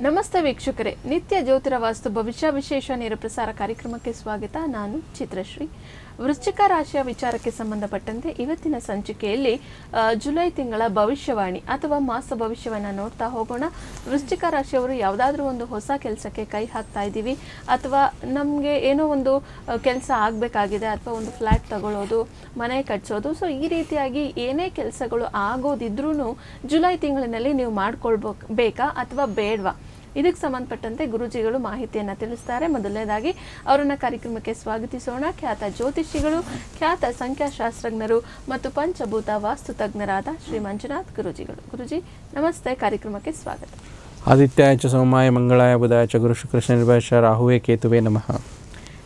ನಮಸ್ತೆ ವೀಕ್ಷಕರೇ, ನಿತ್ಯ ಜ್ಯೋತಿರ ವಾಸ್ತು ಭವಿಷ್ಯ ವಿಶೇಷ ನೇರ ಪ್ರಸಾರ ಕಾರ್ಯಕ್ರಮಕ್ಕೆ ಸ್ವಾಗತ. ನಾನು ಚಿತ್ರಶ್ರೀ. ವೃಶ್ಚಿಕ ರಾಶಿಯ ವಿಚಾರಕ್ಕೆ ಸಂಬಂಧಪಟ್ಟಂತೆ ಇವತ್ತಿನ ಸಂಚಿಕೆಯಲ್ಲಿ ಜುಲೈ ತಿಂಗಳ ಭವಿಷ್ಯವಾಣಿ ಅಥವಾ ಮಾಸ ಭವಿಷ್ಯವನ್ನು ನೋಡ್ತಾ ಹೋಗೋಣ. ವೃಶ್ಚಿಕ ರಾಶಿಯವರು ಯಾವುದಾದ್ರೂ ಒಂದು ಹೊಸ ಕೆಲಸಕ್ಕೆ ಕೈ ಹಾಕ್ತಾ ಇದ್ದೀವಿ ಅಥವಾ ನಮಗೆ ಏನೋ ಒಂದು ಕೆಲಸ ಆಗಬೇಕಾಗಿದೆ ಅಥವಾ ಒಂದು ಫ್ಲ್ಯಾಟ್ ತಗೊಳ್ಳೋದು, ಮನೆ ಕಟ್ಸೋದು, ಸೊ ಈ ರೀತಿಯಾಗಿ ಏನೇ ಕೆಲಸಗಳು ಆಗೋದಿದ್ರೂ ಜುಲೈ ತಿಂಗಳಿನಲ್ಲಿ ನೀವು ಮಾಡ್ಕೊಳ್ಬೇಕಾ ಅಥವಾ ಬೇಡವಾ, ಇದಕ್ಕೆ ಸಂಬಂಧಪಟ್ಟಂತೆ ಗುರುಜಿಗಳು ಮಾಹಿತಿಯನ್ನು ತಿಳಿಸ್ತಾರೆ. ಮೊದಲನೇದಾಗಿ ಅವರನ್ನ ಕಾರ್ಯಕ್ರಮಕ್ಕೆ ಸ್ವಾಗತಿಸೋಣ. ಖ್ಯಾತ ಜ್ಯೋತಿಷಿಗಳು, ಖ್ಯಾತ ಸಂಖ್ಯಾಶಾಸ್ತ್ರಜ್ಞರು ಮತ್ತು ಪಂಚಭೂತ ವಾಸ್ತು ತಜ್ಞರಾದ ಶ್ರೀ ಮಂಜುನಾಥ್ ಗುರುಜಿಗಳು. ಗುರುಜಿ ನಮಸ್ತೆ, ಕಾರ್ಯಕ್ರಮಕ್ಕೆ ಸ್ವಾಗತ. ಆದಿತ್ಯಾಯ ಚ ಸೋಮಾಯ ಮಂಗಳಾಯ ಬುಧಾಯ ಚ ಗುರು ಶುಕ್ರ ಶನಿರ್ಭಾಷ ರಾಹುವೇ ಕೇತುವೆ ನಮಃ.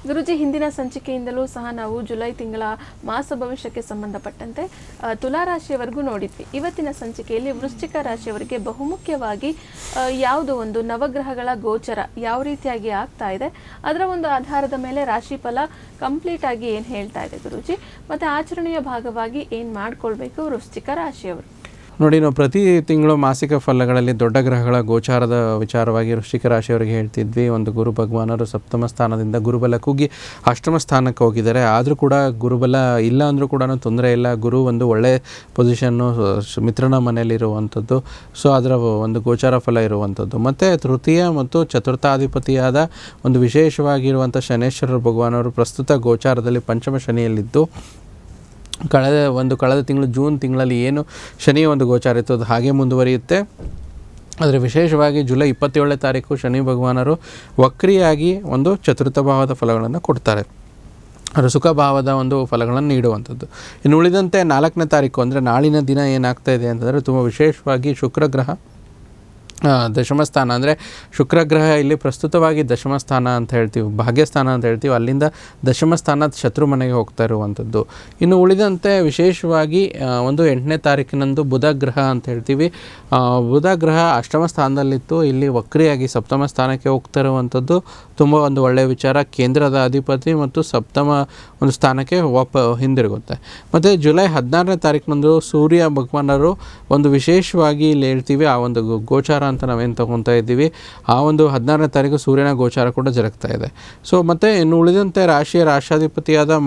ಗುರುಜಿ, ಹಿಂದಿನ ಸಂಚಿಕೆಯಿಂದಲೂ ಸಹ ನಾವು ಜುಲೈ ತಿಂಗಳ ಮಾಸ ಭವಿಷ್ಯಕ್ಕೆ ಸಂಬಂಧಪಟ್ಟಂತೆ ತುಲಾರಾಶಿಯವರೆಗೂ ನೋಡಿದ್ವಿ. ಇವತ್ತಿನ ಸಂಚಿಕೆಯಲ್ಲಿ ವೃಶ್ಚಿಕ ರಾಶಿಯವರಿಗೆ ಬಹುಮುಖ್ಯವಾಗಿ ಯಾವುದೋ ಒಂದು ನವಗ್ರಹಗಳ ಗೋಚರ ಯಾವ ರೀತಿಯಾಗಿ ಆಗ್ತಾ ಇದೆ, ಅದರ ಒಂದು ಆಧಾರದ ಮೇಲೆ ರಾಶಿ ಫಲ ಕಂಪ್ಲೀಟ್ ಆಗಿ ಏನು ಹೇಳ್ತಾ ಇದೆ ಗುರುಜಿ, ಮತ್ತು ಆಚರಣೆಯ ಭಾಗವಾಗಿ ಏನು ಮಾಡ್ಕೊಳ್ಬೇಕು ವೃಶ್ಚಿಕ ರಾಶಿಯವರು? ನೋಡಿ, ನಾವು ಪ್ರತಿ ತಿಂಗಳು ಮಾಸಿಕ ಫಲಗಳಲ್ಲಿ ದೊಡ್ಡ ಗ್ರಹಗಳ ಗೋಚಾರದ ವಿಚಾರವಾಗಿ ವೃಶ್ಚಿಕ ರಾಶಿಯವರಿಗೆ ಹೇಳ್ತಿದ್ವಿ. ಒಂದು ಗುರು ಭಗವಾನರು ಸಪ್ತಮ ಸ್ಥಾನದಿಂದ ಗುರುಬಲ ಕುಗ್ಗಿ ಅಷ್ಟಮ ಸ್ಥಾನಕ್ಕೆ ಹೋಗಿದ್ದಾರೆ. ಆದರೂ ಕೂಡ ಗುರುಬಲ ಇಲ್ಲ ಅಂದರೂ ಕೂಡ ತೊಂದರೆ ಇಲ್ಲ. ಗುರು ಒಂದು ಒಳ್ಳೆ ಪೊಸಿಷನ್ನು ಮಿತ್ರನ ಮನೆಯಲ್ಲಿರುವಂಥದ್ದು, ಸೊ ಅದರ ಒಂದು ಗೋಚಾರ ಫಲ ಇರುವಂಥದ್ದು. ಮತ್ತು ತೃತೀಯ ಮತ್ತು ಚತುರ್ಥಾಧಿಪತಿಯಾದ ಒಂದು ವಿಶೇಷವಾಗಿರುವಂಥ ಶನೇಶ್ವರ ಭಗವಾನವರು ಪ್ರಸ್ತುತ ಗೋಚಾರದಲ್ಲಿ ಪಂಚಮ ಶನಿಯಲ್ಲಿದ್ದು ಕಳೆದ ತಿಂಗಳು ಜೂನ್ ತಿಂಗಳಲ್ಲಿ ಏನು ಶನಿಯ ಒಂದು ಗೋಚಾರ ಇತ್ತು ಅದು ಹಾಗೆ ಮುಂದುವರಿಯುತ್ತೆ. ಆದರೆ ವಿಶೇಷವಾಗಿ ಜುಲೈ 27ನೇ ತಾರೀಕು ಶನಿ ಭಗವಾನರು ವಕ್ರಿಯಾಗಿ ಒಂದು ಚತುರ್ಥ ಭಾವದ ಫಲಗಳನ್ನು ಕೊಡ್ತಾರೆ, ಅವರು ಸುಖ ಭಾವದ ಒಂದು ಫಲಗಳನ್ನು ನೀಡುವಂಥದ್ದು. ಇನ್ನು ಉಳಿದಂತೆ 4ನೇ ತಾರೀಕು ಅಂದರೆ ನಾಳಿನ ದಿನ ಏನಾಗ್ತಾ ಇದೆ ಅಂತಂದರೆ ತುಂಬ ವಿಶೇಷವಾಗಿ ಶುಕ್ರಗ್ರಹ ದಶಮಸ್ಥಾನ, ಅಂದರೆ ಶುಕ್ರಗ್ರಹ ಇಲ್ಲಿ ಪ್ರಸ್ತುತವಾಗಿ ದಶಮಸ್ಥಾನ ಅಂತ ಹೇಳ್ತೀವಿ, ಭಾಗ್ಯಸ್ಥಾನ ಅಂತ ಹೇಳ್ತೀವಿ, ಅಲ್ಲಿಂದ ದಶಮಸ್ಥಾನ ಶತ್ರು ಮನೆಗೆ ಹೋಗ್ತಾ ಇರುವಂಥದ್ದು. ಇನ್ನು ಉಳಿದಂತೆ ವಿಶೇಷವಾಗಿ ಒಂದು 8ನೇ ತಾರೀಕಿನಂದು ಬುಧ ಗ್ರಹ ಅಂತ ಹೇಳ್ತೀವಿ, ಬುಧ ಗ್ರಹ ಅಷ್ಟಮ ಸ್ಥಾನದಲ್ಲಿತ್ತು, ಇಲ್ಲಿ ವಕ್ರಿಯಾಗಿ ಸಪ್ತಮ ಸ್ಥಾನಕ್ಕೆ ಹೋಗ್ತಾ ಇರುವಂಥದ್ದು ತುಂಬ ಒಂದು ಒಳ್ಳೆಯ ವಿಚಾರ. ಕೇಂದ್ರದ ಅಧಿಪತಿ ಮತ್ತು ಸಪ್ತಮ ಒಂದು ಸ್ಥಾನಕ್ಕೆ ಹಿಂದಿರುಗುತ್ತೆ. ಮತ್ತು ಜುಲೈ 16ನೇ ತಾರೀಕಿನಂದು ಸೂರ್ಯ ಭಗವಾನರು ಒಂದು ವಿಶೇಷವಾಗಿ ಇಲ್ಲಿ ಹೇಳ್ತೀವಿ ಆ ಒಂದು ಗೋಚಾರ ಅಂತ ನಾವೇನು ತಗೊತಾ ಇದ್ದೀವಿ, ಆ ಒಂದು 16ನೇ ತಾರೀಕು ಸೂರ್ಯನ ಗೋಚಾರ ಕೂಡ ಜರುಗ್ತಾ ಇದೆ. ಸೊ ಮತ್ತು ಇನ್ನು ಉಳಿದಂತೆ ರಾಶಾಧಿಪತಿಯಾದ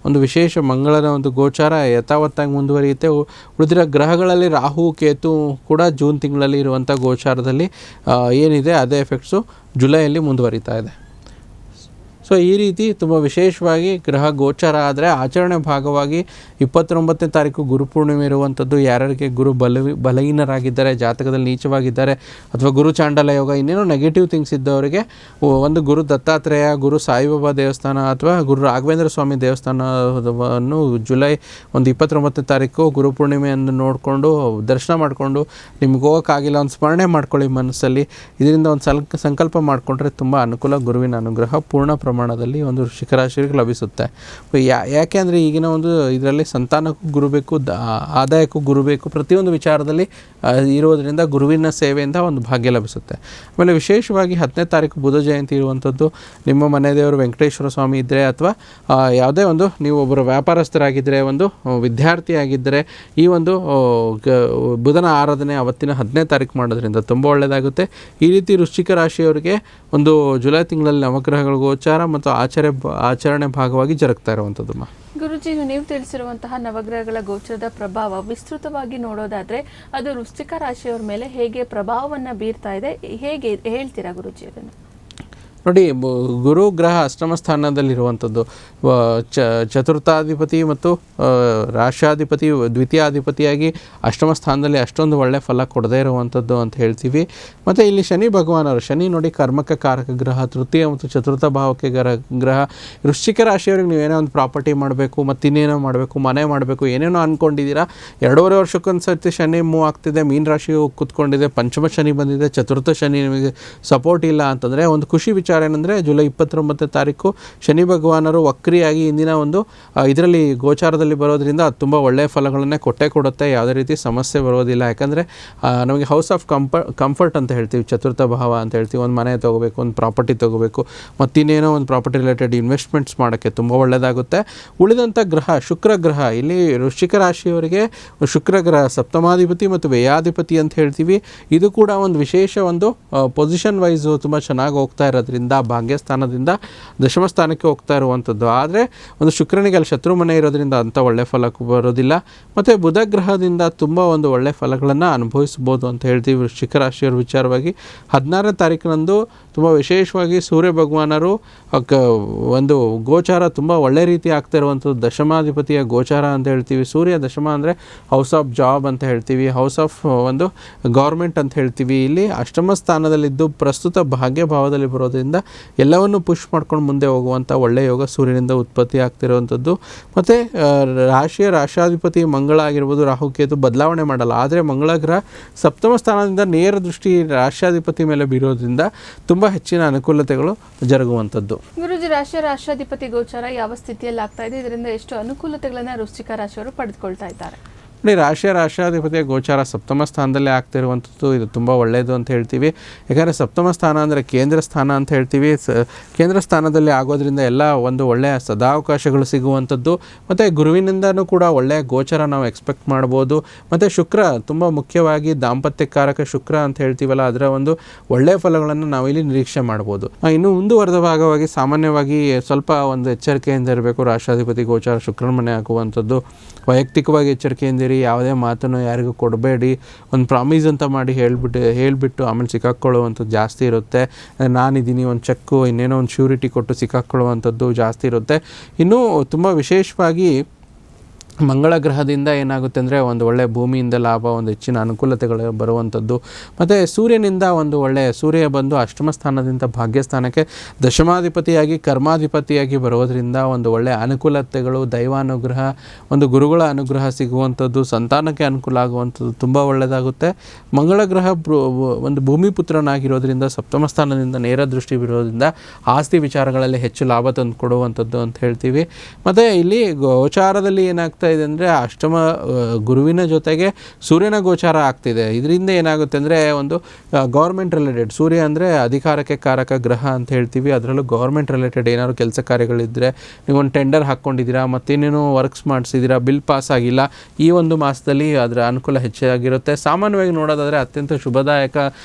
ಒಂದು ವಿಶೇಷ ಮಂಗಳನ ಒಂದು ಗೋಚಾರ ಯಥಾವತ್ತಾಗಿ ಮುಂದುವರಿಯುತ್ತೆ. ಉಳಿದಿರೋ ಗ್ರಹಗಳಲ್ಲಿ ರಾಹು ಕೇತು ಕೂಡ ಜೂನ್ ತಿಂಗಳಲ್ಲಿ ಇರುವಂಥ ಗೋಚಾರದಲ್ಲಿ ಏನಿದೆ ಅದೇ ಎಫೆಕ್ಟ್ಸು ಜುಲೈಯಲ್ಲಿ ಮುಂದುವರಿತಾ ಇದೆ. ಸೊ ಈ ರೀತಿ ತುಂಬ ವಿಶೇಷವಾಗಿ ಗ್ರಹ ಗೋಚಾರ ಆದರೆ ಆಚರಣೆ ಭಾಗವಾಗಿ 29ನೇ ತಾರೀಕು ಗುರುಪೂರ್ಣಿಮೆ ಇರುವಂಥದ್ದು. ಯಾರ್ಯಾರಿಗೆ ಗುರು ಬಲಹೀನರಾಗಿದ್ದಾರೆ, ಜಾತಕದಲ್ಲಿ ನೀಚವಾಗಿದ್ದಾರೆ ಅಥವಾ ಗುರು ಚಾಂಡಲ ಯೋಗ ಇನ್ನೇನೋ ನೆಗೆಟಿವ್ ಥಿಂಗ್ಸ್ ಇದ್ದವರಿಗೆ ಒಂದು ಗುರು ದತ್ತಾತ್ರೇಯ, ಗುರು ಸಾಯಿಬಾಬಾ ದೇವಸ್ಥಾನ ಅಥವಾ ಗುರು ರಾಘವೇಂದ್ರ ಸ್ವಾಮಿ ದೇವಸ್ಥಾನವನ್ನು ಜುಲೈ 29ನೇ ತಾರೀಕು ಗುರುಪೂರ್ಣಿಮೆಯನ್ನು ನೋಡಿಕೊಂಡು ದರ್ಶನ ಮಾಡಿಕೊಂಡು, ನಿಮ್ಗೆ ಹೋಗೋಕ್ಕಾಗಿಲ್ಲ ಒಂದು ಸ್ಮರಣೆ ಮಾಡ್ಕೊಳ್ಳಿ ಮನಸ್ಸಲ್ಲಿ, ಇದರಿಂದ ಒಂದು ಸಂಕಲ್ಪ ಮಾಡಿಕೊಂಡ್ರೆ ತುಂಬ ಅನುಕೂಲ. ಗುರುವಿನ ಅನುಗ್ರಹ ಪೂರ್ಣ ಪ್ರಮಾಣದಲ್ಲಿ ಒಂದು ವೃಶ್ಚಿಕ ರಾಶಿಗೆ ಲಭಿಸುತ್ತೆ. ಯಾಕೆ ಅಂದರೆ ಈಗಿನ ಒಂದು ಇದರಲ್ಲಿ ಸಂತಾನಕ್ಕೂ ಗುರು ಬೇಕು, ಆದಾಯಕ್ಕೂ ಗುರು ಬೇಕು, ಪ್ರತಿಯೊಂದು ವಿಚಾರದಲ್ಲಿ ಇರೋದರಿಂದ ಗುರುವಿನ ಸೇವೆಯಿಂದ ಒಂದು ಭಾಗ್ಯ ಲಭಿಸುತ್ತೆ. ಆಮೇಲೆ ವಿಶೇಷವಾಗಿ 10ನೇ ತಾರೀಕು ಬುಧ ಜಯಂತಿ ಇರುವಂಥದ್ದು. ನಿಮ್ಮ ಮನೆ ದೇವರು ವೆಂಕಟೇಶ್ವರ ಸ್ವಾಮಿ ಇದ್ದರೆ ಅಥವಾ ಯಾವುದೇ ಒಂದು ನೀವು ಒಬ್ಬರು ವ್ಯಾಪಾರಸ್ಥರಾಗಿದ್ದರೆ, ಒಂದು ವಿದ್ಯಾರ್ಥಿಯಾಗಿದ್ದರೆ, ಈ ಒಂದು ಬುಧನ ಆರಾಧನೆ ಅವತ್ತಿನ 10ನೇ ತಾರೀಕು ಮಾಡೋದ್ರಿಂದ ತುಂಬ ಒಳ್ಳೆಯದಾಗುತ್ತೆ. ಈ ರೀತಿ ವೃಶ್ಚಿಕ ರಾಶಿಯವರಿಗೆ ಒಂದು ಜುಲೈ ತಿಂಗಳಲ್ಲಿ ನವಗ್ರಹಗಳ ಗೋಚಾರ ಮತ್ತು ಆಚರಣೆ ಭಾಗವಾಗಿ ಜರುಗ್ತಾ ಇರುವಂಥದ್ದು. ಗುರುಜಿ, ನೀವು ತಿಳಿಸಿರುವಂತಹ ನವಗ್ರಹಗಳ ಗೋಚರದ ಪ್ರಭಾವ ವಿಸ್ತೃತವಾಗಿ ನೋಡೋದಾದ್ರೆ ಅದು ವೃಶ್ಚಿಕ ರಾಶಿಯವರ ಮೇಲೆ ಹೇಗೆ ಪ್ರಭಾವವನ್ನು ಬೀರ್ತಾ ಇದೆ, ಹೇಗೆ ಹೇಳ್ತೀರಾ ಗುರುಜಿ ಅದನ್ನು? ನೋಡಿ, ಗುರು ಗ್ರಹ ಅಷ್ಟಮ ಸ್ಥಾನದಲ್ಲಿರುವಂಥದ್ದು, ಚತುರ್ಥಾಧಿಪತಿ ಮತ್ತು ರಾಷ್ಟ್ರಾಧಿಪತಿ ದ್ವಿತೀಯಾಧಿಪತಿಯಾಗಿ ಅಷ್ಟಮ ಸ್ಥಾನದಲ್ಲಿ ಅಷ್ಟೊಂದು ಒಳ್ಳೆಯ ಫಲ ಕೊಡದೇ ಇರುವಂಥದ್ದು ಅಂತ ಹೇಳ್ತೀವಿ. ಮತ್ತು ಇಲ್ಲಿ ಶನಿ ಭಗವಾನರು, ಶನಿ ನೋಡಿ ಕರ್ಮಕ್ಕೆ ಕಾರಕ ಗ್ರಹ, ತೃತೀಯ ಮತ್ತು ಚತುರ್ಥ ಭಾವಕ್ಕೆ ಗ್ರಹ. ವೃಶ್ಚಿಕ ರಾಶಿಯವ್ರಿಗೆ ನೀವೇನೋ ಒಂದು ಪ್ರಾಪರ್ಟಿ ಮಾಡಬೇಕು, ಮತ್ತಿನ್ನೇನೋ ಮಾಡಬೇಕು, ಮನೆ ಮಾಡಬೇಕು, ಏನೇನೋ ಅಂದ್ಕೊಂಡಿದ್ದೀರಾ, 2.5 ವರ್ಷಕ್ಕೊಂದು ಸರ್ತಿ ಶನಿ ಮೂವ್ ಆಗ್ತಿದೆ, ಮೀನ ರಾಶಿ ಕೂತ್ಕೊಂಡಿದೆ, ಪಂಚಮ ಶನಿ ಬಂದಿದೆ, ಚತುರ್ಥ ಶನಿ ನಿಮಗೆ ಸಪೋರ್ಟ್ ಇಲ್ಲ ಅಂತಂದರೆ ಒಂದು ಖುಷಿ ವಿಚಾರ ವಿಚಾರ ಏನಂದರೆ ಜುಲೈ 29ನೇ ತಾರೀಕು ಶನಿ ಭಗವಾನರು ವಕ್ರಿಯಾಗಿ ಇಂದಿನ ಒಂದು ಇದರಲ್ಲಿ ಗೋಚಾರದಲ್ಲಿ ಬರೋದ್ರಿಂದ ಅದು ತುಂಬ ಒಳ್ಳೆಯ ಫಲಗಳನ್ನೇ ಕೊಡುತ್ತೆ. ಯಾವುದೇ ರೀತಿ ಸಮಸ್ಯೆ ಬರೋದಿಲ್ಲ. ಯಾಕಂದರೆ ನಮಗೆ ಹೌಸ್ ಆಫ್ ಕಂಫರ್ಟ್ ಅಂತ ಹೇಳ್ತೀವಿ, ಚತುರ್ಥ ಭಾವ ಅಂತ ಹೇಳ್ತೀವಿ. ಒಂದು ಮನೆ ತೊಗೋಬೇಕು, ಒಂದು ಪ್ರಾಪರ್ಟಿ ತೊಗೋಬೇಕು, ಮತ್ತಿನ್ನೇನೋ ಒಂದು ಪ್ರಾಪರ್ಟಿ ರಿಲೇಟೆಡ್ ಇನ್ವೆಸ್ಟ್ಮೆಂಟ್ಸ್ ಮಾಡೋಕ್ಕೆ ತುಂಬ ಒಳ್ಳೆಯದಾಗುತ್ತೆ. ಉಳಿದಂಥ ಗ್ರಹ ಶುಕ್ರ ಗ್ರಹ, ಇಲ್ಲಿ ವೃಶ್ಚಿಕ ರಾಶಿಯವರಿಗೆ ಶುಕ್ರ ಗ್ರಹ ಸಪ್ತಮಾಧಿಪತಿ ಮತ್ತು ವ್ಯಯಾಧಿಪತಿ ಅಂತ ಹೇಳ್ತೀವಿ. ಇದು ಕೂಡ ಒಂದು ವಿಶೇಷ ಒಂದು ಪೊಸಿಷನ್ ವೈಸು ತುಂಬ ಚೆನ್ನಾಗಿ ಹೋಗ್ತಾ ಇರೋದ್ರಿಂದ ಭಾಗ್ಯಸ್ಥಾನದಿಂದ ದಶಮ ಸ್ಥಾನಕ್ಕೆ ಹೋಗ್ತಾ ಇರುವಂಥದ್ದು. ಆದರೆ ಒಂದು ಶುಕ್ರನಿಗೆ ಅಲ್ಲಿ ಶತ್ರು ಮನೆ ಇರೋದ್ರಿಂದ ಅಂಥ ಒಳ್ಳೆ ಫಲ ಬರೋದಿಲ್ಲ. ಮತ್ತು ಬುಧ ಗ್ರಹದಿಂದ ತುಂಬ ಒಂದು ಒಳ್ಳೆ ಫಲಗಳನ್ನು ಅನುಭವಿಸ್ಬೋದು ಅಂತ ಹೇಳ್ತೀವಿ ವೃಶ್ಚಿಕ ರಾಶಿಯವರ ವಿಚಾರವಾಗಿ. 16ನೇ ತಾರೀಕಿನಂದು ತುಂಬ ವಿಶೇಷವಾಗಿ ಸೂರ್ಯ ಭಗವಾನರು ಒಂದು ಗೋಚಾರ ತುಂಬ ಒಳ್ಳೆ ರೀತಿ ಆಗ್ತಾ ಇರುವಂಥದ್ದು. ದಶಮಾಧಿಪತಿಯ ಗೋಚಾರ ಅಂತ ಹೇಳ್ತೀವಿ. ಸೂರ್ಯ ದಶಮ ಅಂದರೆ ಹೌಸ್ ಆಫ್ ಜಾಬ್ ಅಂತ ಹೇಳ್ತೀವಿ, ಹೌಸ್ ಆಫ್ ಒಂದು ಗೌರ್ಮೆಂಟ್ ಅಂತ ಹೇಳ್ತೀವಿ. ಇಲ್ಲಿ ಅಷ್ಟಮ ಸ್ಥಾನದಲ್ಲಿದ್ದು ಪ್ರಸ್ತುತ ಭಾಗ್ಯ ಭಾವದಲ್ಲಿ ಬರೋದ್ರಿಂದ ಎಲ್ಲವನ್ನು ಪುಷ್ ಮಾಡ್ಕೊಂಡು ಮುಂದೆ ಹೋಗುವಂಥ ಒಳ್ಳೆಯ ಯೋಗ ಸೂರ್ಯನಿಂದ ಉತ್ಪತ್ತಿ ಆಗ್ತಿರುವಂಥದ್ದು. ಮತ್ತು ರಾಶಾಧಿಪತಿ ಮಂಗಳ ಆಗಿರ್ಬೋದು, ರಾಹುಕೇತು ಬದಲಾವಣೆ ಮಾಡಲ್ಲ. ಆದರೆ ಮಂಗಳ ಗ್ರಹ ಸಪ್ತಮ ಸ್ಥಾನದಿಂದ ನೇರ ದೃಷ್ಟಿ ರಾಶಾಧಿಪತಿ ಮೇಲೆ ಬೀರೋದ್ರಿಂದ ತುಂಬ ಹೆಚ್ಚಿನ ಅನುಕೂಲತೆಗಳು ಜರುಗುವಂಥದ್ದು. ಗುರುಜಿ, ರಾಷ್ಟ್ರಾಧಿಪತಿ ಗೋಚಾರ ಯಾವ ಸ್ಥಿತಿಯಲ್ಲಿ ಆಗ್ತಾ ಇದೆ? ಇದರಿಂದ ಎಷ್ಟು ಅನುಕೂಲತೆಗಳನ್ನು ವೃಶ್ಚಿಕ ರಾಶಿಯವರು ಪಡೆದುಕೊಳ್ತಾ ಇದ್ದಾರೆ? ನೋಡಿ, ರಾಷ್ಟ್ರಾಧಿಪತಿಯ ಗೋಚಾರ ಸಪ್ತಮ ಸ್ಥಾನದಲ್ಲೇ ಆಗ್ತಿರುವಂಥದ್ದು. ಇದು ತುಂಬ ಒಳ್ಳೆಯದು ಅಂತ ಹೇಳ್ತೀವಿ. ಯಾಕಂದರೆ ಸಪ್ತಮ ಸ್ಥಾನ ಅಂದರೆ ಕೇಂದ್ರ ಸ್ಥಾನ ಅಂತ ಹೇಳ್ತೀವಿ. ಕೇಂದ್ರ ಸ್ಥಾನದಲ್ಲಿ ಆಗೋದ್ರಿಂದ ಎಲ್ಲ ಒಂದು ಒಳ್ಳೆಯ ಸದಾವಕಾಶಗಳು ಸಿಗುವಂಥದ್ದು. ಮತ್ತು ಗುರುವಿನಿಂದನೂ ಕೂಡ ಒಳ್ಳೆಯ ಗೋಚಾರ ನಾವು ಎಕ್ಸ್ಪೆಕ್ಟ್ ಮಾಡ್ಬೋದು. ಮತ್ತು ಶುಕ್ರ ತುಂಬ ಮುಖ್ಯವಾಗಿ ದಾಂಪತ್ಯಕಾರಕ ಶುಕ್ರ ಅಂತ ಹೇಳ್ತೀವಲ್ಲ, ಅದರ ಒಂದು ಒಳ್ಳೆಯ ಫಲಗಳನ್ನು ನಾವಿಲ್ಲಿ ನಿರೀಕ್ಷೆ ಮಾಡ್ಬೋದು. ಇನ್ನು ಮುಂದುವರೆದ ಭಾಗವಾಗಿ ಸಾಮಾನ್ಯವಾಗಿ ಸ್ವಲ್ಪ ಒಂದು ಎಚ್ಚರಿಕೆಯಿಂದ ಇರಬೇಕು. ರಾಷ್ಟ್ರಾಧಿಪತಿ ಗೋಚಾರ ಶುಕ್ರನ ಮನೆ ಆಗುವಂಥದ್ದು. ವೈಯಕ್ತಿಕವಾಗಿ ಎಚ್ಚರಿಕೆಯಿಂದ ಯಾವುದೇ ಮಾತನ್ನು ಯಾರಿಗೂ ಕೊಡಬೇಡಿ. ಒಂದು ಪ್ರಾಮಿಸ್ ಅಂತ ಮಾಡಿ ಹೇಳಿಬಿಟ್ಟು ಆಮೇಲೆ ಸಿಕ್ಕಾಕ್ಕೊಳ್ಳುವಂಥದ್ದು ಜಾಸ್ತಿ ಇರುತ್ತೆ. ನಾನಿದ್ದೀನಿ, ಒಂದು ಚೆಕ್ಕು, ಇನ್ನೇನೋ ಒಂದು ಶ್ಯೂರಿಟಿ ಕೊಟ್ಟು ಸಿಕ್ಕಾಕ್ಕೊಳ್ಳುವಂಥದ್ದು ಜಾಸ್ತಿ ಇರುತ್ತೆ. ಇನ್ನೂ ತುಂಬ ವಿಶೇಷವಾಗಿ ಮಂಗಳ ಗ್ರಹದಿಂದ ಏನಾಗುತ್ತೆ ಅಂದರೆ ಒಂದು ಒಳ್ಳೆಯ ಭೂಮಿಯಿಂದ ಲಾಭ, ಒಂದು ಹೆಚ್ಚಿನ ಅನುಕೂಲತೆಗಳು ಬರುವಂಥದ್ದು. ಮತ್ತು ಸೂರ್ಯನಿಂದ ಒಂದು ಒಳ್ಳೆಯ ಸೂರ್ಯ ಬಂದು ಅಷ್ಟಮ ಸ್ಥಾನದಿಂದ ಭಾಗ್ಯಸ್ಥಾನಕ್ಕೆ ದಶಮಾಧಿಪತಿಯಾಗಿ ಕರ್ಮಾಧಿಪತಿಯಾಗಿ ಬರೋದರಿಂದ ಒಂದು ಒಳ್ಳೆಯ ಅನುಕೂಲತೆಗಳು, ದೈವಾನುಗ್ರಹ, ಒಂದು ಗುರುಗಳ ಅನುಗ್ರಹ ಸಿಗುವಂಥದ್ದು, ಸಂತಾನಕ್ಕೆ ಅನುಕೂಲ ಆಗುವಂಥದ್ದು ತುಂಬ ಒಳ್ಳೆಯದಾಗುತ್ತೆ. ಮಂಗಳ ಗ್ರಹ ಒಂದು ಭೂಮಿ ಪುತ್ರನಾಗಿರೋದ್ರಿಂದ ಸಪ್ತಮ ಸ್ಥಾನದಿಂದ ನೇರ ದೃಷ್ಟಿ ಬಿರೋದ್ರಿಂದ ಆಸ್ತಿ ವಿಚಾರಗಳಲ್ಲಿ ಹೆಚ್ಚು ಲಾಭ ತಂದು ಕೊಡುವಂಥದ್ದು ಅಂತ ಹೇಳ್ತೀವಿ. ಮತ್ತು ಇಲ್ಲಿ ಗೋಚಾರದಲ್ಲಿ ಏನಾಗ್ತಾ ಇದೆ ಅಂದರೆ ಅಷ್ಟಮ ಗುರುವಿನ ಜೊತೆಗೆ ಸೂರ್ಯನ ಗೋಚಾರ ಆಗ್ತಿದೆ. ಇದರಿಂದ ಏನಾಗುತ್ತೆ ಅಂದರೆ ಒಂದು ಗೌರ್ಮೆಂಟ್ ರಿಲೇಟೆಡ್, ಸೂರ್ಯ ಅಂದರೆ ಅಧಿಕಾರಕ್ಕೆ ಕಾರಕ ಗ್ರಹ ಅಂತ ಹೇಳ್ತೀವಿ. ಅದರಲ್ಲೂ ಗೌರ್ಮೆಂಟ್ ರಿಲೇಟೆಡ್ ಏನಾದ್ರು ಕೆಲಸ ಕಾರ್ಯಗಳಿದ್ದರೆ, ನೀವೊಂದು ಟೆಂಡರ್ ಹಾಕ್ಕೊಂಡಿದ್ದೀರಾ, ಮತ್ತೇನೇನೋ ವರ್ಕ್ಸ್ ಮಾಡಿಸಿದ್ದೀರಾ, ಬಿಲ್ ಪಾಸ್ ಆಗಿಲ್ಲ, ಈ ಒಂದು ಮಾಸದಲ್ಲಿ ಅದರ ಅನುಕೂಲ ಹೆಚ್ಚಾಗಿರುತ್ತೆ. ಸಾಮಾನ್ಯವಾಗಿ ನೋಡೋದಾದರೆ ಅತ್ಯಂತ ಶುಭದಾಯಕ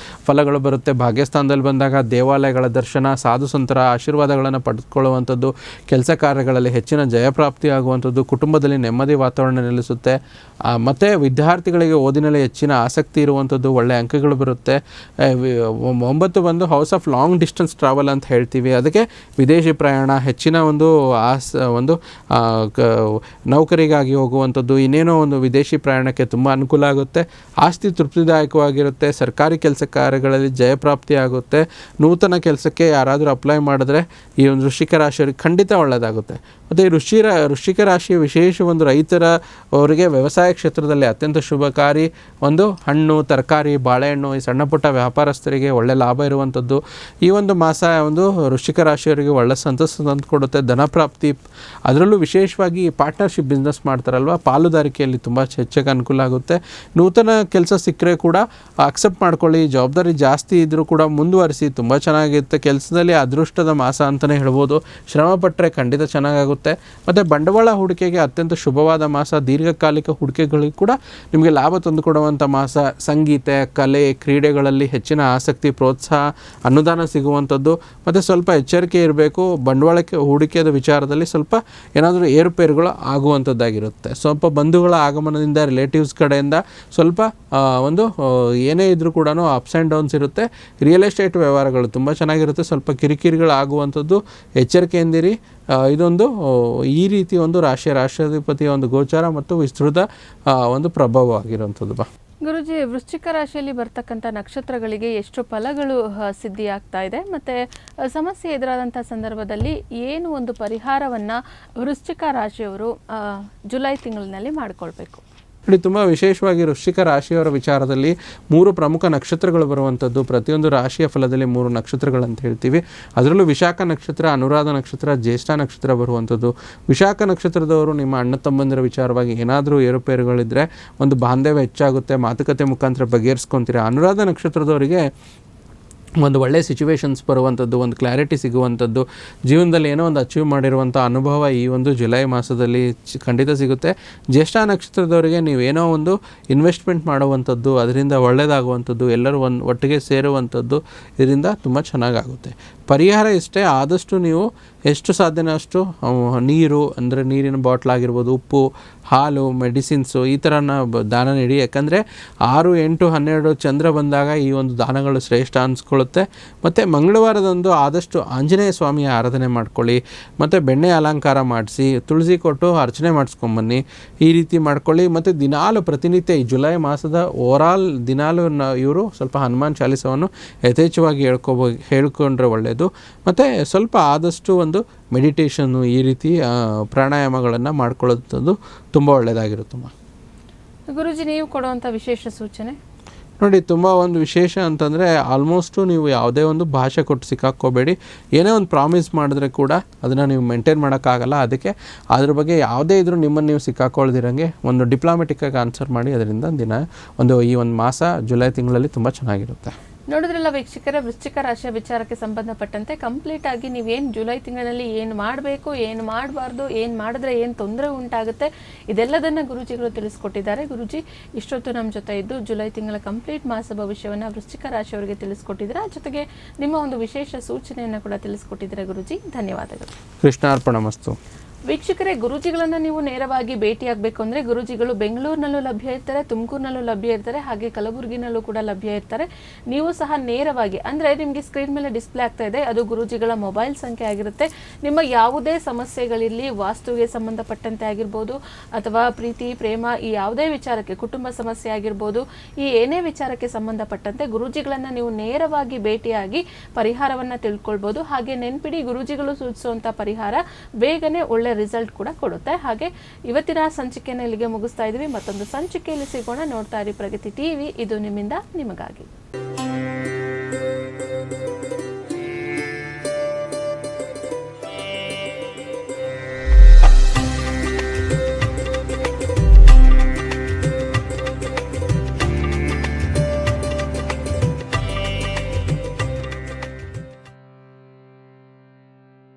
ಫಲಗಳು ಬರುತ್ತೆ. ಭಾಗ್ಯಸ್ಥಾನದಲ್ಲಿ ಬಂದಾಗ ದೇವಾಲಯಗಳ ದರ್ಶನ, ಸಾಧು ಸಂತರ ಆಶೀರ್ವಾದಗಳನ್ನು ಪಡೆದುಕೊಳ್ಳುವಂಥದ್ದು, ಕೆಲಸ ಕಾರ್ಯಗಳಲ್ಲಿ ಹೆಚ್ಚಿನ ಜಯಪ್ರಾಪ್ತಿ ಆಗುವಂಥದ್ದು, ಕುಟುಂಬದಲ್ಲಿ ನೆಮ್ಮದಿ ವಾತಾವರಣ ನೆಲೆಸುತ್ತೆ. ಮತ್ತು ವಿದ್ಯಾರ್ಥಿಗಳಿಗೆ ಓದಿನಲ್ಲಿ ಹೆಚ್ಚಿನ ಆಸಕ್ತಿ ಇರುವಂಥದ್ದು, ಒಳ್ಳೆಯ ಅಂಕಗಳು ಬರುತ್ತೆ. 9 ಬಂದು house of long distance travel ಅಂತ ಹೇಳ್ತೀವಿ. ಅದಕ್ಕೆ ವಿದೇಶಿ ಪ್ರಯಾಣ, ಹೆಚ್ಚಿನ ಒಂದು ನೌಕರಿಗಾಗಿ ಹೋಗುವಂಥದ್ದು, ಇನ್ನೇನೋ ಒಂದು ವಿದೇಶಿ ಪ್ರಯಾಣಕ್ಕೆ ತುಂಬ ಅನುಕೂಲ ಆಗುತ್ತೆ. ಆಸ್ತಿ ತೃಪ್ತಿದಾಯಕವಾಗಿರುತ್ತೆ. ಸರ್ಕಾರಿ ಕೆಲಸ ಕಾರ್ಯಗಳಲ್ಲಿ ಜಯಪ್ರಾಪ್ತಿ ಆಗುತ್ತೆ. ನೂತನ ಕೆಲಸಕ್ಕೆ ಯಾರಾದರೂ ಅಪ್ಲೈ ಮಾಡಿದ್ರೆ ಈ ಒಂದು ವೃಶ್ಚಿಕ ರಾಶಿಯವರಿಗೆ ಖಂಡಿತ ಒಳ್ಳೆಯದಾಗುತ್ತೆ. ಮತ್ತು ಈ ವೃಶ್ಚಿಕ ರಾಶಿಯ ವಿಶೇಷ ಒಂದು ರೈತರ ಅವರಿಗೆ ವ್ಯವಸಾಯ ಕ್ಷೇತ್ರದಲ್ಲಿ ಅತ್ಯಂತ ಶುಭಕಾರಿ. ಒಂದು ಹಣ್ಣು, ತರಕಾರಿ, ಬಾಳೆಹಣ್ಣು, ಈ ಸಣ್ಣ ಪುಟ್ಟ ವ್ಯಾಪಾರಸ್ಥರಿಗೆ ಒಳ್ಳೆ ಲಾಭ ಇರುವಂಥದ್ದು. ಈ ಒಂದು ಮಾಸ ಒಂದು ವೃಶ್ಚಿಕ ರಾಶಿಯವರಿಗೆ ಒಳ್ಳೆ ಸಂತಸ ತಂದು ಕೊಡುತ್ತೆ. ಧನಪ್ರಾಪ್ತಿ, ಅದರಲ್ಲೂ ವಿಶೇಷವಾಗಿ ಪಾರ್ಟ್ನರ್ಶಿಪ್ ಬಿಸ್ನೆಸ್ ಮಾಡ್ತಾರಲ್ವ, ಪಾಲುದಾರಿಕೆಯಲ್ಲಿ ತುಂಬ ಹೆಚ್ಚಾಗಿ ಅನುಕೂಲ ಆಗುತ್ತೆ. ನೂತನ ಕೆಲಸ ಸಿಕ್ಕರೆ ಕೂಡ ಅಕ್ಸೆಪ್ಟ್ ಮಾಡ್ಕೊಳ್ಳಿ. ಜವಾಬ್ದಾರಿ ಜಾಸ್ತಿ ಇದ್ದರೂ ಕೂಡ ಮುಂದುವರಿಸಿ, ತುಂಬ ಚೆನ್ನಾಗಿರುತ್ತೆ. ಕೆಲಸದಲ್ಲಿ ಅದೃಷ್ಟದ ಮಾಸ ಅಂತಲೇ ಹೇಳ್ಬೋದು. ಶ್ರಮ ಪಟ್ಟರೆ ಖಂಡಿತ ಚೆನ್ನಾಗಾಗುತ್ತೆ. ಮತ್ತು ಬಂಡವಾಳ ಹೂಡಿಕೆಗೆ ಅತ್ಯಂತ ಶುಭವಾದ ಮಾಸ. ದೀರ್ಘಕಾಲಿಕ ಹೂಡಿಕೆಗಳಿಗೆ ಕೂಡ ನಿಮಗೆ ಲಾಭ ತಂದುಕೊಡುವಂಥ ಮಾಸ. ಸಂಗೀತ, ಕಲೆ, ಕ್ರೀಡೆಗಳಲ್ಲಿ ಹೆಚ್ಚಿನ ಆಸಕ್ತಿ, ಪ್ರೋತ್ಸಾಹ, ಅನುದಾನ ಸಿಗುವಂಥದ್ದು. ಮತ್ತು ಸ್ವಲ್ಪ ಎಚ್ಚರಿಕೆ ಇರಬೇಕು. ಬಂಡವಾಳಕ್ಕೆ ಹೂಡಿಕೆಯ ವಿಚಾರದಲ್ಲಿ ಸ್ವಲ್ಪ ಏನಾದರೂ ಏರುಪೇರುಗಳು ಆಗುವಂಥದ್ದಾಗಿರುತ್ತೆ. ಸ್ವಲ್ಪ ಬಂಧುಗಳ ಆಗಮನದಿಂದ, ರಿಲೇಟಿವ್ಸ್ ಕಡೆಯಿಂದ ಸ್ವಲ್ಪ ಒಂದು ಏನೇ ಇದ್ದರೂ ಕೂಡ ಅಪ್ಸ್ ಆ್ಯಂಡ್ ಡೌನ್ಸ್ ಇರುತ್ತೆ. ರಿಯಲ್ ಎಸ್ಟೇಟ್ ವ್ಯವಹಾರಗಳು ತುಂಬ ಚೆನ್ನಾಗಿರುತ್ತೆ. ಸ್ವಲ್ಪ ಕಿರಿಕಿರಿಗಳು ಆಗುವಂಥದ್ದು, ಎಚ್ಚರಿಕೆಯಿಂದಿರಿ. ಇದೊಂದು ಈ ರೀತಿ ಒಂದು ರಾಷ್ಟ್ರಾಧಿಪತಿಯ ಒಂದು ಗೋಚಾರ ಮತ್ತು ವಿಸ್ತೃತ ಒಂದು ಪ್ರಭಾವ ಆಗಿರುವಂಥದ್ದು. ಗುರುಜಿ, ವೃಶ್ಚಿಕ ರಾಶಿಯಲ್ಲಿ ಬರ್ತಕ್ಕಂಥ ನಕ್ಷತ್ರಗಳಿಗೆ ಎಷ್ಟು ಫಲಗಳು ಸಿದ್ಧಿಯಾಗ್ತಾ ಇದೆ, ಮತ್ತು ಸಮಸ್ಯೆ ಎದುರಾದಂಥ ಸಂದರ್ಭದಲ್ಲಿ ಏನು ಒಂದು ಪರಿಹಾರವನ್ನು ವೃಶ್ಚಿಕ ರಾಶಿಯವರು ಜುಲೈ ತಿಂಗಳಿನಲ್ಲಿ ಮಾಡಿಕೊಳ್ಬೇಕು? ನೋಡಿ, ತುಂಬ ವಿಶೇಷವಾಗಿ ವೃಶ್ಚಿಕ ರಾಶಿಯವರ ವಿಚಾರದಲ್ಲಿ 3 ಪ್ರಮುಖ ನಕ್ಷತ್ರಗಳು ಬರುವಂಥದ್ದು. ಪ್ರತಿಯೊಂದು ರಾಶಿಯ ಫಲದಲ್ಲಿ 3 ನಕ್ಷತ್ರಗಳಂತ ಹೇಳ್ತೀವಿ. ಅದರಲ್ಲೂ ವಿಶಾಖ ನಕ್ಷತ್ರ, ಅನುರಾಧ ನಕ್ಷತ್ರ, ಜ್ಯೇಷ್ಠ ನಕ್ಷತ್ರ ಬರುವಂಥದ್ದು. ವಿಶಾಖ ನಕ್ಷತ್ರದವರು ನಿಮ್ಮ ಅಣ್ಣ ತಮ್ಮಂದಿರ ವಿಚಾರವಾಗಿ ಏನಾದರೂ ಏರುಪೇರುಗಳಿದ್ದರೆ ಒಂದು ಬಾಂಧವ್ಯ ಹೆಚ್ಚಾಗುತ್ತೆ, ಮಾತುಕತೆ ಮುಖಾಂತರ ಬಗೆಹರಿಸ್ಕೊತೀರ. ಅನುರಾಧ ನಕ್ಷತ್ರದವರಿಗೆ ಒಂದು ಒಳ್ಳೆಯ ಸಿಚುವೇಶನ್ಸ್ ಬರುವಂಥದ್ದು, ಒಂದು ಕ್ಲಾರಿಟಿ ಸಿಗುವಂಥದ್ದು, ಜೀವನದಲ್ಲಿ ಏನೋ ಒಂದು ಅಚೀವ್ ಮಾಡಿರುವಂಥ ಅನುಭವ ಈ ಒಂದು ಜುಲೈ ಮಾಸದಲ್ಲಿ ಖಂಡಿತ ಸಿಗುತ್ತೆ. ಜ್ಯೇಷ್ಠ ನಕ್ಷತ್ರದವರಿಗೆ ನೀವೇನೋ ಒಂದು ಇನ್ವೆಸ್ಟ್ಮೆಂಟ್ ಮಾಡುವಂಥದ್ದು, ಅದರಿಂದ ಒಳ್ಳೆಯದಾಗುವಂಥದ್ದು, ಎಲ್ಲರೂ ಒಟ್ಟಿಗೆ ಸೇರುವಂಥದ್ದು, ಇದರಿಂದ ತುಂಬ ಚೆನ್ನಾಗಾಗುತ್ತೆ. ಪರಿಹಾರ ಇಷ್ಟೇ, ಆದಷ್ಟು ನೀವು ಎಷ್ಟು ಸಾಧ್ಯನೋ ಅಷ್ಟು ನೀರು, ಅಂದರೆ ನೀರಿನ ಬಾಟ್ಲ್ ಆಗಿರ್ಬೋದು, ಉಪ್ಪು, ಹಾಲು, ಮೆಡಿಸಿನ್ಸು ಈ ಥರನ ದಾನ ನೀಡಿ. ಯಾಕಂದರೆ 6, 8, 12 ಚಂದ್ರ ಬಂದಾಗ ಈ ಒಂದು ದಾನಗಳು ಶ್ರೇಷ್ಠ ಅನಿಸ್ಕೊಳ್ಳುತ್ತೆ. ಮತ್ತು ಮಂಗಳವಾರದಂದು ಆದಷ್ಟು ಆಂಜನೇಯ ಸ್ವಾಮಿಯ ಆರಾಧನೆ ಮಾಡ್ಕೊಳ್ಳಿ, ಮತ್ತು ಬೆಣ್ಣೆ ಅಲಂಕಾರ ಮಾಡಿಸಿ, ತುಳಸಿ ಕೊಟ್ಟು ಅರ್ಚನೆ ಮಾಡಿಸ್ಕೊಂಬನ್ನಿ. ಈ ರೀತಿ ಮಾಡ್ಕೊಳ್ಳಿ. ಮತ್ತು ದಿನಾಲು ಪ್ರತಿನಿತ್ಯ ಈ ಜುಲೈ ಮಾಸದ ಓವರಾಲ್ ದಿನಾಲು ಇವರು ಸ್ವಲ್ಪ ಹನುಮಾನ್ ಚಾಲಿಸವನ್ನು ಯಥೇಚ್ಛವಾಗಿ ಹೇಳ್ಕೊಂಡ್ರೆ ಒಳ್ಳೆಯದು. ಮತ್ತು ಸ್ವಲ್ಪ ಆದಷ್ಟು ಒಂದು ಮೆಡಿಟೇಷನ್ನು, ಈ ರೀತಿ ಪ್ರಾಣಾಯಾಮಗಳನ್ನು ಮಾಡ್ಕೊಳ್ಳೋದು ತುಂಬ ಒಳ್ಳೆಯದಾಗಿರುತ್ತಮ್ಮ. ಗುರುಜಿ, ನೀವು ಕೊಡುವಂಥ ವಿಶೇಷ ಸೂಚನೆ? ನೋಡಿ, ತುಂಬ ಒಂದು ವಿಶೇಷ ಅಂತಂದರೆ ಆಲ್ಮೋಸ್ಟು ನೀವು ಯಾವುದೇ ಒಂದು ಭಾಷೆ ಕೊಟ್ಟು ಸಿಕ್ಕಾಕ್ಕೋಬೇಡಿ. ಏನೇ ಒಂದು ಪ್ರಾಮಿಸ್ ಮಾಡಿದ್ರೆ ಕೂಡ ಅದನ್ನು ನೀವು ಮೇಂಟೈನ್ ಮಾಡೋಕ್ಕಾಗಲ್ಲ. ಅದಕ್ಕೆ ಅದ್ರ ಬಗ್ಗೆ ಯಾವುದೇ ಇದ್ರೂ ನಿಮ್ಮನ್ನು ನೀವು ಸಿಕ್ಕಾಕೊಳ್ದಿರಂಗೆ ಒಂದು ಡಿಪ್ಲೊಮ್ಯಾಟಿಕ್ಕಾಗಿ ಆನ್ಸರ್ ಮಾಡಿ. ಅದರಿಂದ ಈ ಒಂದು ಮಾಸ ಜುಲೈ ತಿಂಗಳಲ್ಲಿ ತುಂಬ ಚೆನ್ನಾಗಿರುತ್ತೆ. ನೋಡಿದ್ರಲ್ಲ ವೀಕ್ಷಕರ, ವೃಶ್ಚಿಕ ರಾಶಿಯ ವಿಚಾರಕ್ಕೆ ಸಂಬಂಧಪಟ್ಟಂತೆ ಕಂಪ್ಲೀಟ್ ಆಗಿ ನೀವೇನು ಜುಲೈ ತಿಂಗಳಲ್ಲಿ ಏನು ಮಾಡಬೇಕು, ಏನು ಮಾಡಬಾರ್ದು, ಏನು ಮಾಡಿದ್ರೆ ಏನು ತೊಂದರೆ ಉಂಟಾಗುತ್ತೆ, ಇದೆಲ್ಲದನ್ನು ಗುರುಜಿಗಳು ತಿಳಿಸ್ಕೊಟ್ಟಿದ್ದಾರೆ. ಗುರುಜಿ ಇಷ್ಟೊತ್ತು ನಮ್ಮ ಜೊತೆ ಇದ್ದು ಜುಲೈ ತಿಂಗಳ ಕಂಪ್ಲೀಟ್ ಮಾಸ ಭವಿಷ್ಯವನ್ನು ವೃಶ್ಚಿಕ ರಾಶಿಯವರಿಗೆ ತಿಳಿಸ್ಕೊಟ್ಟಿದ್ದಾರೆ. ಜೊತೆಗೆ ನಿಮ್ಮ ಒಂದು ವಿಶೇಷ ಸೂಚನೆಯನ್ನು ಕೂಡ ತಿಳಿಸ್ಕೊಟ್ಟಿದ್ದಾರೆ. ಗುರುಜಿ, ಧನ್ಯವಾದಗಳು. ಕೃಷ್ಣಾರ್ಪಣಮಸ್ತು. ವೀಕ್ಷಕರೇ, ಗುರೂಜಿಗಳನ್ನು ನೀವು ನೇರವಾಗಿ ಭೇಟಿಯಾಗಬೇಕು ಅಂದರೆ ಗುರೂಜಿಗಳು ಬೆಂಗಳೂರಿನಲ್ಲೂ ಲಭ್ಯ ಇರ್ತಾರೆ, ತುಮಕೂರಿನಲ್ಲೂ ಲಭ್ಯ ಇರ್ತಾರೆ, ಹಾಗೆ ಕಲಬುರಗಿನಲ್ಲೂ ಕೂಡ ಲಭ್ಯ ಇರ್ತಾರೆ. ನೀವು ಸಹ ನೇರವಾಗಿ, ಅಂದರೆ ನಿಮಗೆ ಸ್ಕ್ರೀನ್ ಮೇಲೆ ಡಿಸ್ಪ್ಲೇ ಆಗ್ತಾ ಇದೆ, ಅದು ಗುರೂಜಿಗಳ ಮೊಬೈಲ್ ಸಂಖ್ಯೆ ಆಗಿರುತ್ತೆ. ನಿಮ್ಮ ಯಾವುದೇ ಸಮಸ್ಯೆಗಳಿರಲಿ, ವಾಸ್ತುವಿಗೆ ಸಂಬಂಧಪಟ್ಟಂತೆ ಆಗಿರ್ಬೋದು, ಅಥವಾ ಪ್ರೀತಿ ಪ್ರೇಮ, ಈ ಯಾವುದೇ ವಿಚಾರಕ್ಕೆ, ಕುಟುಂಬ ಸಮಸ್ಯೆ ಆಗಿರ್ಬೋದು, ಈ ಏನೇ ವಿಚಾರಕ್ಕೆ ಸಂಬಂಧಪಟ್ಟಂತೆ ಗುರೂಜಿಗಳನ್ನು ನೀವು ನೇರವಾಗಿ ಭೇಟಿಯಾಗಿ ಪರಿಹಾರವನ್ನು ತಿಳ್ಕೊಳ್ಬೋದು. ಹಾಗೆ ನೆನ್ಪಿಡಿ, ಗುರೂಜಿಗಳು ಸೂಚಿಸುವಂಥ ಪರಿಹಾರ ಬೇಗನೆ ಒಳ್ಳೆ ರಿಸಲ್ಟ್ ಕೂಡ ಕೊಡುತ್ತೆ. ಹಾಗೆ ಇವತ್ತಿನ ಸಂಚಿಕೆಯನ್ನು ಇಲ್ಲಿಗೆ ಮುಗಿಸ್ತಾ ಇದ್ದೀವಿ. ಮತ್ತೊಂದು ಸಂಚಿಕೆಯಲ್ಲಿ ಸಿಗೋಣ. ನೋಡ್ತಾ ಇರಿ ಪ್ರಗತಿ ಟಿವಿ, ಇದು ನಿಮ್ಮಿಂದ ನಿಮಗಾಗಿ.